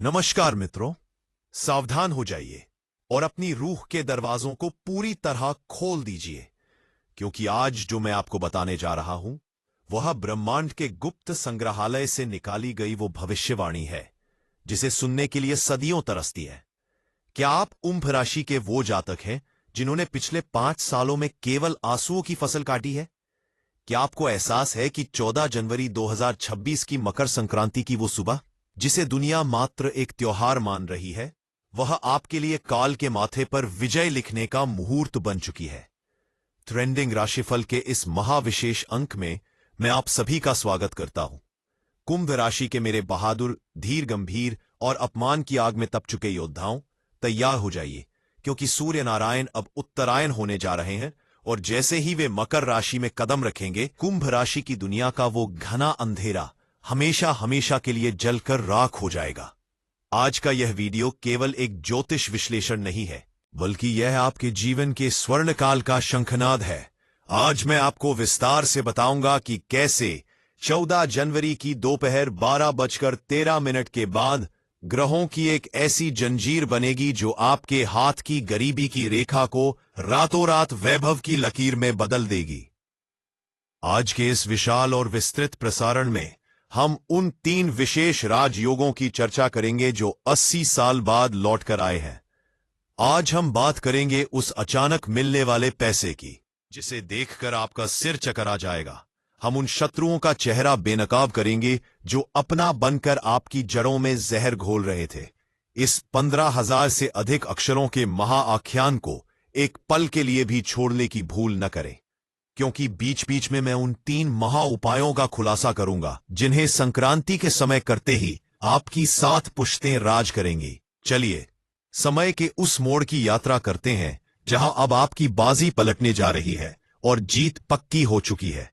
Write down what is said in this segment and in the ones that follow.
नमस्कार मित्रों, सावधान हो जाइए और अपनी रूह के दरवाजों को पूरी तरह खोल दीजिए, क्योंकि आज जो मैं आपको बताने जा रहा हूं वह ब्रह्मांड के गुप्त संग्रहालय से निकाली गई वो भविष्यवाणी है जिसे सुनने के लिए सदियों तरसती है। क्या आप कुंभ राशि के वो जातक हैं जिन्होंने पिछले 5 सालों में केवल आंसुओं की फसल काटी है? क्या आपको एहसास है कि 14 जनवरी 2026 की मकर संक्रांति की वो सुबह, जिसे दुनिया मात्र एक त्योहार मान रही है, वह आपके लिए काल के माथे पर विजय लिखने का मुहूर्त बन चुकी है। ट्रेंडिंग राशिफल के इस महाविशेष अंक में मैं आप सभी का स्वागत करता हूं। कुंभ राशि के मेरे बहादुर, धीर, गंभीर और अपमान की आग में तप चुके योद्धाओं, तैयार हो जाइए, क्योंकि सूर्य नारायण अब उत्तरायण होने जा रहे हैं और जैसे ही वे मकर राशि में कदम रखेंगे, कुंभ राशि की दुनिया का वो घना अंधेरा हमेशा हमेशा के लिए जलकर राख हो जाएगा। आज का यह वीडियो केवल एक ज्योतिष विश्लेषण नहीं है, बल्कि यह आपके जीवन के स्वर्णकाल का शंखनाद है। आज मैं आपको विस्तार से बताऊंगा कि कैसे 14 जनवरी की दोपहर 12:13 के बाद ग्रहों की एक ऐसी जंजीर बनेगी जो आपके हाथ की गरीबी की रेखा को रातों रात वैभव की लकीर में बदल देगी। आज के इस विशाल और विस्तृत प्रसारण में हम उन 3 विशेष राजयोगों की चर्चा करेंगे जो 80 साल बाद लौटकर आए हैं। आज हम बात करेंगे उस अचानक मिलने वाले पैसे की, जिसे देखकर आपका सिर चकरा जाएगा। हम उन शत्रुओं का चेहरा बेनकाब करेंगे जो अपना बनकर आपकी जड़ों में जहर घोल रहे थे। इस 15,000 से अधिक अक्षरों के महाआख्यान को एक पल के लिए भी छोड़ने की भूल न करें, क्योंकि बीच बीच में मैं उन 3 महा उपायों का खुलासा करूंगा जिन्हें संक्रांति के समय करते ही आपकी 7 पुश्तें राज करेंगी। चलिए समय के उस मोड़ की यात्रा करते हैं जहां अब आपकी बाजी पलटने जा रही है और जीत पक्की हो चुकी है।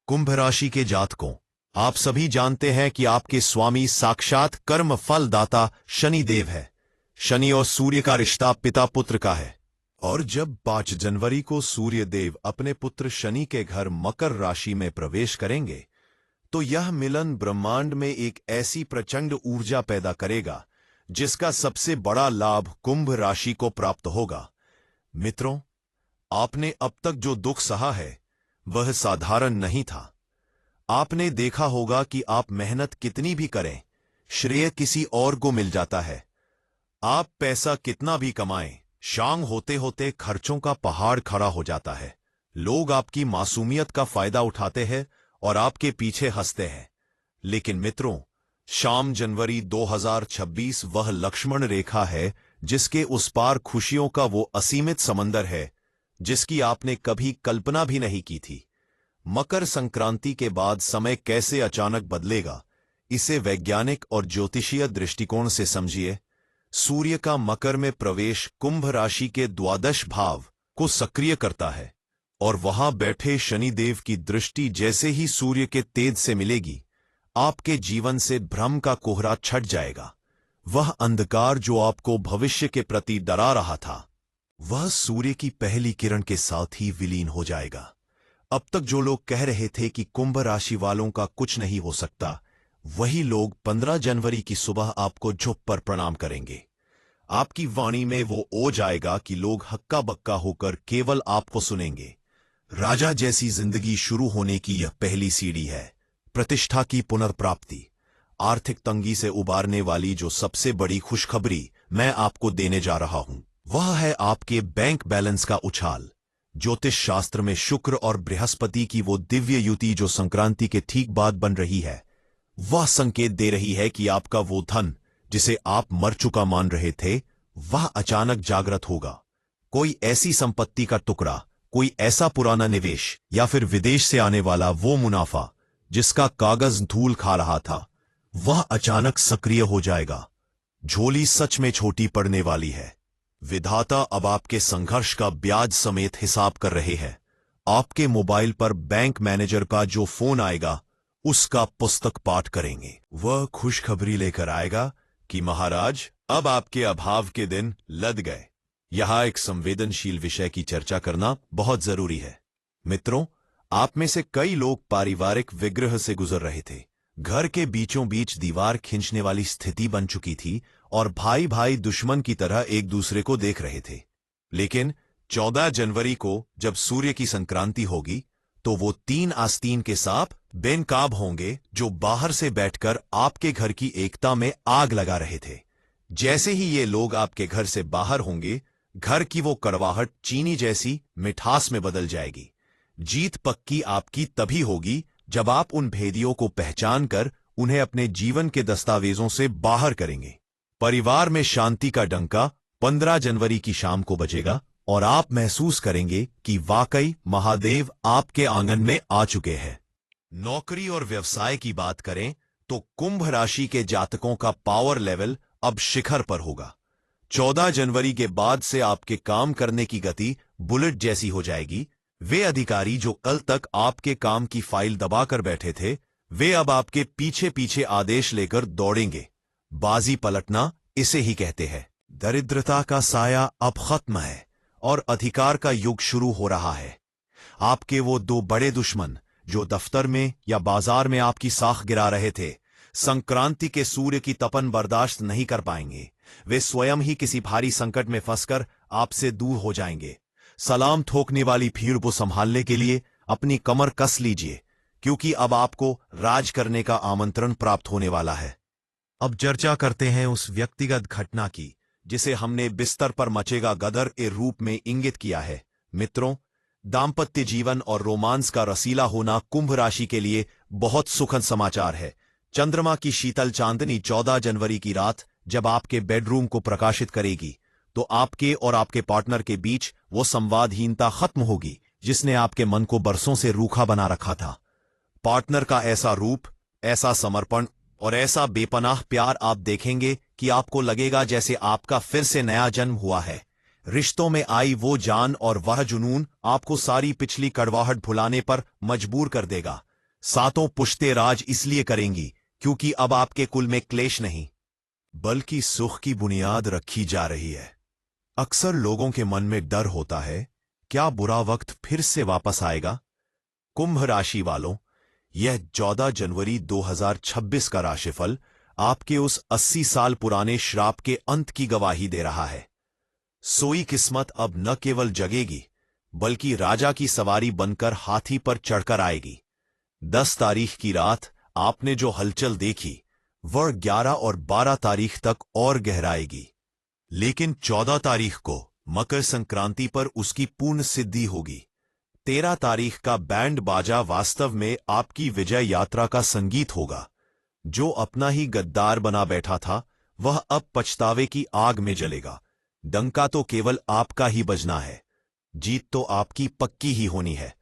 कुंभ राशि के जातकों, आप सभी जानते हैं कि आपके स्वामी साक्षात कर्म फलदाता शनि देव है। शनि और सूर्य का रिश्ता पिता पुत्र का है, और जब 5 जनवरी को सूर्य देव अपने पुत्र शनि के घर मकर राशि में प्रवेश करेंगे, तो यह मिलन ब्रह्मांड में एक ऐसी प्रचंड ऊर्जा पैदा करेगा जिसका सबसे बड़ा लाभ कुंभ राशि को प्राप्त होगा। मित्रों, आपने अब तक जो दुख सहा है वह साधारण नहीं था। आपने देखा होगा कि आप मेहनत कितनी भी करें, श्रेय किसी और को मिल जाता है। आप पैसा कितना भी कमाएं, शाम होते होते खर्चों का पहाड़ खड़ा हो जाता है। लोग आपकी मासूमियत का फायदा उठाते हैं और आपके पीछे हंसते हैं। लेकिन मित्रों, शाम जनवरी 2026 वह लक्ष्मण रेखा है जिसके उस पार खुशियों का वो असीमित समंदर है जिसकी आपने कभी कल्पना भी नहीं की थी। मकर संक्रांति के बाद समय कैसे अचानक बदलेगा, इसे वैज्ञानिक और ज्योतिषीय दृष्टिकोण से समझिए। सूर्य का मकर में प्रवेश कुंभ राशि के द्वादश भाव को सक्रिय करता है, और वहां बैठे शनिदेव की दृष्टि जैसे ही सूर्य के तेज से मिलेगी, आपके जीवन से भ्रम का कोहरा छट जाएगा। वह अंधकार जो आपको भविष्य के प्रति डरा रहा था, वह सूर्य की पहली किरण के साथ ही विलीन हो जाएगा। अब तक जो लोग कह रहे थे कि कुंभ राशि वालों का कुछ नहीं हो सकता, वही लोग 15 जनवरी की सुबह आपको झुक पर प्रणाम करेंगे। आपकी वाणी में वो ओज आएगा कि लोग हक्का बक्का होकर केवल आपको सुनेंगे। राजा जैसी जिंदगी शुरू होने की यह पहली सीढ़ी है। प्रतिष्ठा की पुनर्प्राप्ति, आर्थिक तंगी से उबारने वाली जो सबसे बड़ी खुशखबरी मैं आपको देने जा रहा हूं, वह है आपके बैंक बैलेंस का उछाल। ज्योतिष शास्त्र में शुक्र और बृहस्पति की वो दिव्य युति जो संक्रांति के ठीक बाद बन रही है, वह संकेत दे रही है कि आपका वो धन जिसे आप मर चुका मान रहे थे, वह अचानक जागृत होगा। कोई ऐसी संपत्ति का टुकड़ा, कोई ऐसा पुराना निवेश, या फिर विदेश से आने वाला वो मुनाफा जिसका कागज धूल खा रहा था, वह अचानक सक्रिय हो जाएगा। झोली सच में छोटी पड़ने वाली है। विधाता अब आपके संघर्ष का ब्याज समेत हिसाब कर रहे हैं। आपके मोबाइल पर बैंक मैनेजर का जो फोन आएगा, उसका पुस्तक पाठ करेंगे। वह खुशखबरी लेकर आएगा कि महाराज, अब आपके अभाव के दिन लद गए। यहां एक संवेदनशील विषय की चर्चा करना बहुत जरूरी है। मित्रों, आप में से कई लोग पारिवारिक विग्रह से गुजर रहे थे। घर के बीचों बीच दीवार खींचने वाली स्थिति बन चुकी थी और भाई भाई दुश्मन की तरह एक दूसरे को देख रहे थे। लेकिन 14 जनवरी को जब सूर्य की संक्रांति होगी तो वो 3 आस्तीन के सांप बेनकाब होंगे जो बाहर से बैठकर आपके घर की एकता में आग लगा रहे थे। जैसे ही ये लोग आपके घर से बाहर होंगे, घर की वो कड़वाहट चीनी जैसी मिठास में बदल जाएगी। जीत पक्की आपकी तभी होगी जब आप उन भेदियों को पहचान कर उन्हें अपने जीवन के दस्तावेजों से बाहर करेंगे। परिवार में शांति का डंका 15 जनवरी की शाम को बजेगा और आप महसूस करेंगे कि वाकई महादेव आपके आंगन में आ चुके हैं। नौकरी और व्यवसाय की बात करें तो कुंभ राशि के जातकों का पावर लेवल अब शिखर पर होगा। 14 जनवरी के बाद से आपके काम करने की गति बुलेट जैसी हो जाएगी। वे अधिकारी जो कल तक आपके काम की फाइल दबाकर बैठे थे, वे अब आपके पीछे पीछे आदेश लेकर दौड़ेंगे। बाजी पलटना इसे ही कहते हैं। दरिद्रता का साया अब खत्म है और अधिकार का युग शुरू हो रहा है। आपके वो 2 बड़े दुश्मन जो दफ्तर में या बाजार में आपकी साख गिरा रहे थे, संक्रांति के सूर्य की तपन बर्दाश्त नहीं कर पाएंगे। वे स्वयं ही किसी भारी संकट में फंसकर आपसे दूर हो जाएंगे। सलाम ठोकने वाली भीड़ को संभालने के लिए अपनी कमर कस लीजिए, क्योंकि अब आपको राज करने का आमंत्रण प्राप्त होने वाला है। अब चर्चा करते हैं उस व्यक्तिगत घटना की जिसे हमने बिस्तर पर मचेगा गदर के रूप में इंगित किया है। मित्रों, दाम्पत्य जीवन और रोमांस का रसीला होना कुंभ राशि के लिए बहुत सुखद समाचार है। चंद्रमा की शीतल चांदनी 14 जनवरी की रात जब आपके बेडरूम को प्रकाशित करेगी तो आपके और आपके पार्टनर के बीच वो संवादहीनता खत्म होगी जिसने आपके मन को बरसों से रूखा बना रखा था। पार्टनर का ऐसा रूप, ऐसा समर्पण और ऐसा बेपनाह प्यार आप देखेंगे कि आपको लगेगा जैसे आपका फिर से नया जन्म हुआ है। रिश्तों में आई वो जान और वह जुनून आपको सारी पिछली कड़वाहट भुलाने पर मजबूर कर देगा। 7 पुश्ते राज इसलिए करेंगी क्योंकि अब आपके कुल में क्लेश नहीं बल्कि सुख की बुनियाद रखी जा रही है। अक्सर लोगों के मन में डर होता है, क्या बुरा वक्त फिर से वापस आएगा? कुंभ राशि वालों, यह 14 जनवरी 2026 का राशिफल आपके उस 80 साल पुराने श्राप के अंत की गवाही दे रहा है। सोई किस्मत अब न केवल जगेगी बल्कि राजा की सवारी बनकर हाथी पर चढ़कर आएगी। 10 तारीख की रात आपने जो हलचल देखी वह 11 और 12 तारीख तक और गहराएगी, लेकिन 14 तारीख को मकर संक्रांति पर उसकी पूर्ण सिद्धि होगी। 13 तारीख का बैंड बाजा वास्तव में आपकी विजय यात्रा का संगीत होगा। जो अपना ही गद्दार बना बैठा था वह अब पछतावे की आग में जलेगा। डंका तो केवल आपका ही बजना है, जीत तो आपकी पक्की ही होनी है।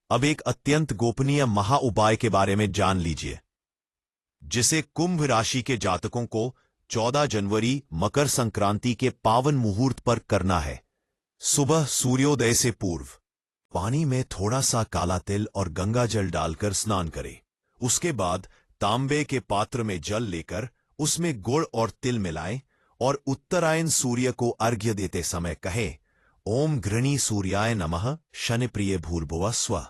अब एक अत्यंत गोपनीय महा उपाय के बारे में जान लीजिए जिसे कुंभ राशि के जातकों को 14 जनवरी मकर संक्रांति के पावन मुहूर्त पर करना है। सुबह सूर्योदय से पूर्व पानी में थोड़ा सा काला तिल और गंगा जल डालकर स्नान करें। उसके बाद तांबे के पात्र में जल लेकर उसमें गुड़ और तिल मिलाएं और उत्तरायण सूर्य को अर्घ्य देते समय कहें, ओम घृणी सूर्याय नमः शनिप्रिय भूर्भुवः स्वः।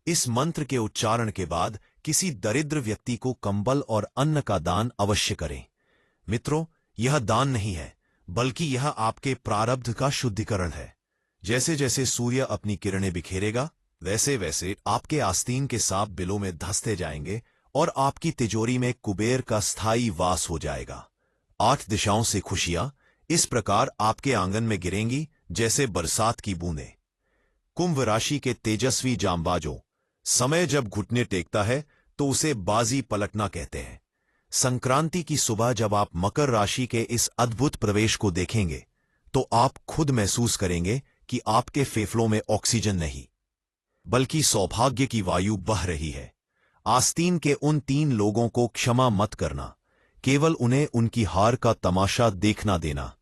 इस मंत्र के उच्चारण के बाद किसी दरिद्र व्यक्ति को कंबल और अन्न का दान अवश्य करें। मित्रों, यह दान नहीं है बल्कि यह आपके प्रारब्ध का शुद्धिकरण है। जैसे जैसे सूर्य अपनी किरणें बिखेरेगा वैसे वैसे आपके आस्तीन के सांप बिलों में धंसते जाएंगे और आपकी तिजोरी में कुबेर का स्थायी वास हो जाएगा। 8 दिशाओं से खुशियां इस प्रकार आपके आंगन में गिरेंगी जैसे बरसात की बूंदें। कुंभ राशि के तेजस्वी जांबाजों, समय जब घुटने टेकता है तो उसे बाजी पलटना कहते हैं। संक्रांति की सुबह जब आप मकर राशि के इस अद्भुत प्रवेश को देखेंगे तो आप खुद महसूस करेंगे कि आपके फेफड़ों में ऑक्सीजन नहीं बल्कि सौभाग्य की वायु बह रही है। आस्तीन के उन 3 लोगों को क्षमा मत करना, केवल उन्हें उनकी हार का तमाशा देखना देना।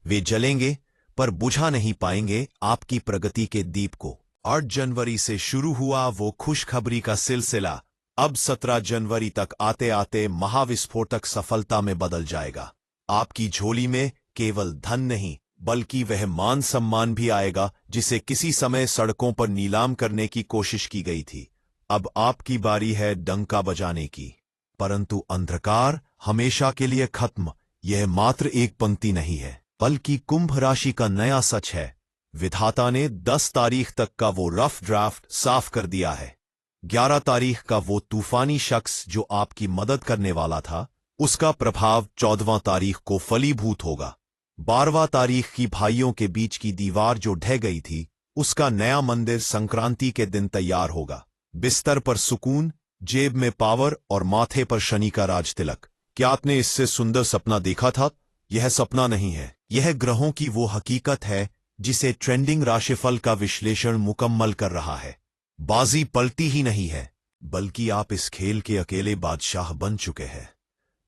वे जलेंगे पर बुझा नहीं पाएंगे आपकी प्रगति के दीप को। 8 जनवरी से शुरू हुआ वो खुशखबरी का सिलसिला अब 17 जनवरी तक आते आते महाविस्फोटक सफलता में बदल जाएगा। आपकी झोली में केवल धन नहीं बल्कि वह मान सम्मान भी आएगा जिसे किसी समय सड़कों पर नीलाम करने की कोशिश की गई थी। अब आपकी बारी है डंका बजाने की। परंतु अंधकार हमेशा के लिए खत्म, यह मात्र एक पंक्ति नहीं है, बल्कि कुंभ राशि का नया सच है। विधाता ने 10 तारीख तक का वो रफ ड्राफ्ट साफ कर दिया है। 11 तारीख का वो तूफानी शख्स जो आपकी मदद करने वाला था, उसका प्रभाव 14वां तारीख को फलीभूत होगा। 12वां तारीख की भाइयों के बीच की दीवार जो ढह गई थी, उसका नया मंदिर संक्रांति के दिन तैयार होगा। बिस्तर पर सुकून, जेब में पावर और माथे पर शनि का राज तिलक। क्या आपने इससे सुंदर सपना देखा था? यह सपना नहीं है, यह ग्रहों की वो हकीकत है जिसे ट्रेंडिंग राशिफल का विश्लेषण मुकम्मल कर रहा है। बाजी पलटी ही नहीं है, बल्कि आप इस खेल के अकेले बादशाह बन चुके हैं।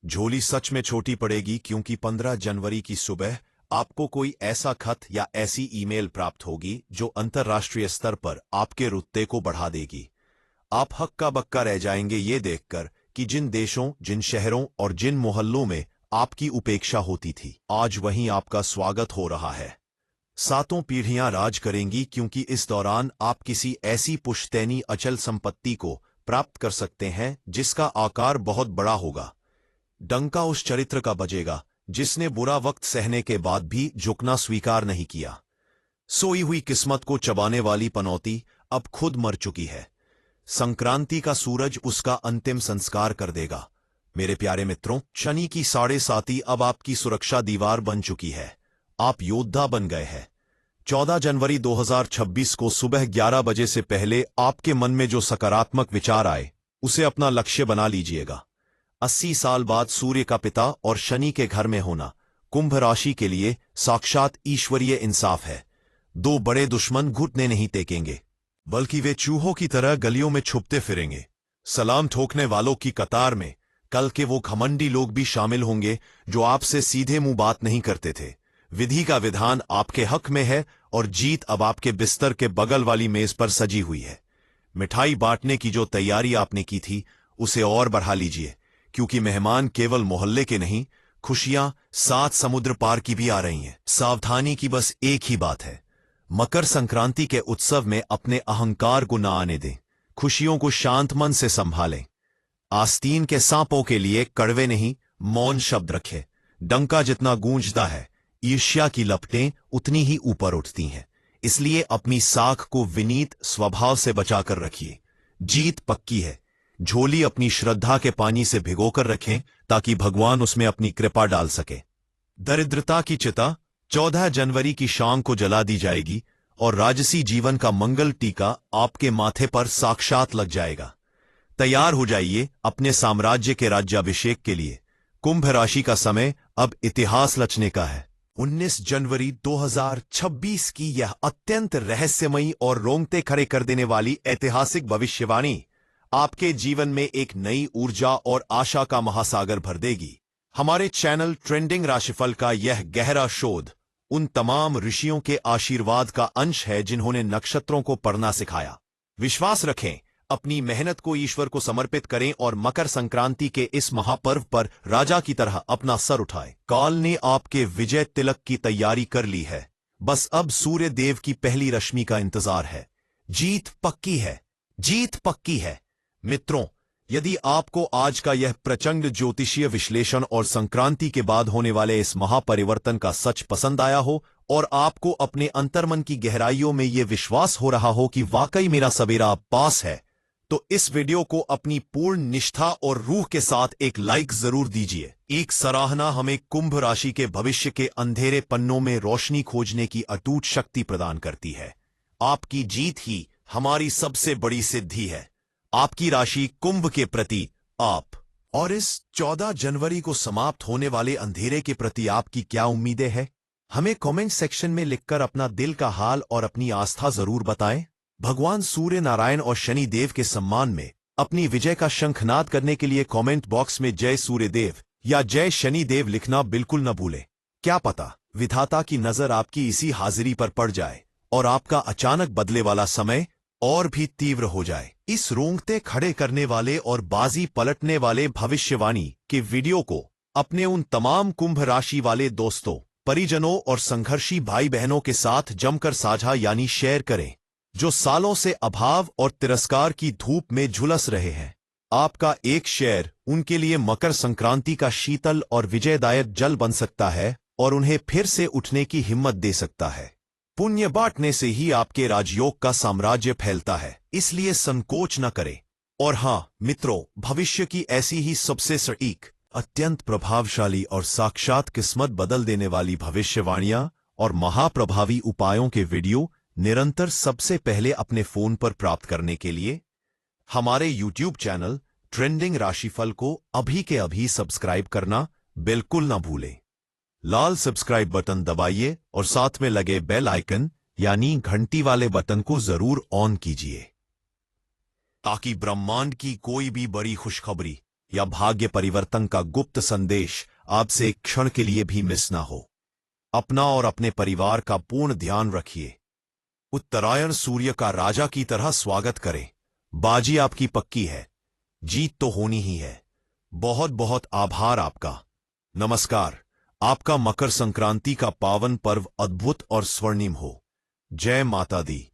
झोली सच में छोटी पड़ेगी, क्योंकि 15 जनवरी की सुबह आपको कोई ऐसा खत या ऐसी ईमेल प्राप्त होगी जो अंतर्राष्ट्रीय स्तर पर आपके रुतबे को बढ़ा देगी। आप हक्का बक्का रह जाएंगे ये देखकर कि जिन देशों, जिन शहरों और जिन मोहल्लों में आपकी उपेक्षा होती थी, आज वहीं आपका स्वागत हो रहा है। 7 पीढ़ियां राज करेंगी, क्योंकि इस दौरान आप किसी ऐसी पुश्तैनी अचल संपत्ति को प्राप्त कर सकते हैं जिसका आकार बहुत बड़ा होगा। डंका उस चरित्र का बजेगा जिसने बुरा वक्त सहने के बाद भी झुकना स्वीकार नहीं किया। सोई हुई किस्मत को चबाने वाली पनौती अब खुद मर चुकी है। संक्रांति का सूरज उसका अंतिम संस्कार कर देगा। मेरे प्यारे मित्रों, शनि की 7.5 अब आपकी सुरक्षा दीवार बन चुकी है। आप योद्धा बन गए हैं। 14 जनवरी 2026 को सुबह 11 बजे से पहले आपके मन में जो सकारात्मक विचार आए, उसे अपना लक्ष्य बना लीजिएगा। 80 साल बाद सूर्य का पिता और शनि के घर में होना कुंभ राशि के लिए साक्षात ईश्वरीय इंसाफ है। 2 बड़े दुश्मन घुटने नहीं टेकेंगे, बल्कि वे चूहों की तरह गलियों में छुपते फिरेंगे। सलाम ठोकने वालों की कतार में कल के वो घमंडी लोग भी शामिल होंगे जो आपसे सीधे मुंह बात नहीं करते थे। विधि का विधान आपके हक में है और जीत अब आपके बिस्तर के बगल वाली मेज पर सजी हुई है। मिठाई बांटने की जो तैयारी आपने की थी, उसे और बढ़ा लीजिए, क्योंकि मेहमान केवल मोहल्ले के नहीं, खुशियां 7 समुद्र पार की भी आ रही हैं। सावधानी की बस एक ही बात है, मकर संक्रांति के उत्सव में अपने अहंकार को न आने दें। खुशियों को शांत मन से संभालें। आस्तीन के सांपों के लिए कड़वे नहीं, मौन शब्द रखें। डंका जितना गूंजता है, ईर्ष्या की लपटें उतनी ही ऊपर उठती हैं। इसलिए अपनी साख को विनीत स्वभाव से बचाकर रखिए। जीत पक्की है। झोली अपनी श्रद्धा के पानी से भिगोकर रखें ताकि भगवान उसमें अपनी कृपा डाल सके। दरिद्रता की चिता 14 जनवरी की शाम को जला दी जाएगी और राजसी जीवन का मंगल टीका आपके माथे पर साक्षात लग जाएगा। तैयार हो जाइए अपने साम्राज्य के राज्याभिषेक के लिए। कुंभ राशि का समय अब इतिहास रचने का है। 19 जनवरी 2026 की यह अत्यंत रहस्यमयी और रोंगटे खड़े कर देने वाली ऐतिहासिक भविष्यवाणी आपके जीवन में एक नई ऊर्जा और आशा का महासागर भर देगी। हमारे चैनल ट्रेंडिंग राशिफल का यह गहरा शोध उन तमाम ऋषियों के आशीर्वाद का अंश है जिन्होंने नक्षत्रों को पढ़ना सिखाया। विश्वास रखें, अपनी मेहनत को ईश्वर को समर्पित करें और मकर संक्रांति के इस महापर्व पर राजा की तरह अपना सर उठाएं। काल ने आपके विजय तिलक की तैयारी कर ली है। बस अब सूर्य देव की पहली रश्मि का इंतजार है। जीत पक्की है, जीत पक्की है। मित्रों, यदि आपको आज का यह प्रचंड ज्योतिषीय विश्लेषण और संक्रांति के बाद होने वाले इस महापरिवर्तन का सच पसंद आया हो और आपको अपने अंतर्मन की गहराइयों में यह विश्वास हो रहा हो कि वाकई मेरा सवेरा अब पास है, तो इस वीडियो को अपनी पूर्ण निष्ठा और रूह के साथ एक लाइक जरूर दीजिए। एक सराहना हमें कुंभ राशि के भविष्य के अंधेरे पन्नों में रोशनी खोजने की अटूट शक्ति प्रदान करती है। आपकी जीत ही हमारी सबसे बड़ी सिद्धि है। आपकी राशि कुंभ के प्रति आप और इस 14 जनवरी को समाप्त होने वाले अंधेरे के प्रति आपकी क्या उम्मीदें हैं? हमें कमेंट सेक्शन में लिखकर अपना दिल का हाल और अपनी आस्था जरूर बताएं। भगवान सूर्य नारायण और शनि देव के सम्मान में अपनी विजय का शंखनाद करने के लिए कमेंट बॉक्स में जय सूर्य देव या जय शनि देव लिखना बिल्कुल न भूलें। क्या पता विधाता की नजर आपकी इसी हाजिरी पर पड़ जाए और आपका अचानक बदले वाला समय और भी तीव्र हो जाए। इस रोंगटे खड़े करने वाले और बाजी पलटने वाले भविष्यवाणी के वीडियो को अपने उन तमाम कुंभ राशि वाले दोस्तों, परिजनों और संघर्षी भाई बहनों के साथ जमकर साझा यानी शेयर करें, जो सालों से अभाव और तिरस्कार की धूप में झुलस रहे हैं। आपका एक शेयर उनके लिए मकर संक्रांति का शीतल और विजयदायक जल बन सकता है और उन्हें फिर से उठने की हिम्मत दे सकता है। पुण्य बांटने से ही आपके राजयोग का साम्राज्य फैलता है, इसलिए संकोच न करें। और हाँ मित्रों, भविष्य की ऐसी ही सबसे सटीक, अत्यंत प्रभावशाली और साक्षात किस्मत बदल देने वाली भविष्यवाणियां और महाप्रभावी उपायों के वीडियो निरंतर सबसे पहले अपने फोन पर प्राप्त करने के लिए हमारे YouTube चैनल ट्रेंडिंग राशिफल को अभी के अभी सब्सक्राइब करना बिल्कुल ना भूलें। लाल सब्सक्राइब बटन दबाइए और साथ में लगे बेल आइकन यानी घंटी वाले बटन को जरूर ऑन कीजिए, ताकि ब्रह्मांड की कोई भी बड़ी खुशखबरी या भाग्य परिवर्तन का गुप्त संदेश आपसे एक क्षण के लिए भी मिस ना हो। अपना और अपने परिवार का पूर्ण ध्यान रखिए। उत्तरायण सूर्य का राजा की तरह स्वागत करें। बाजी आपकी पक्की है, जीत तो होनी ही है। बहुत बहुत आभार आपका। नमस्कार। आपका मकर संक्रांति का पावन पर्व अद्भुत और स्वर्णिम हो। जय माता दी।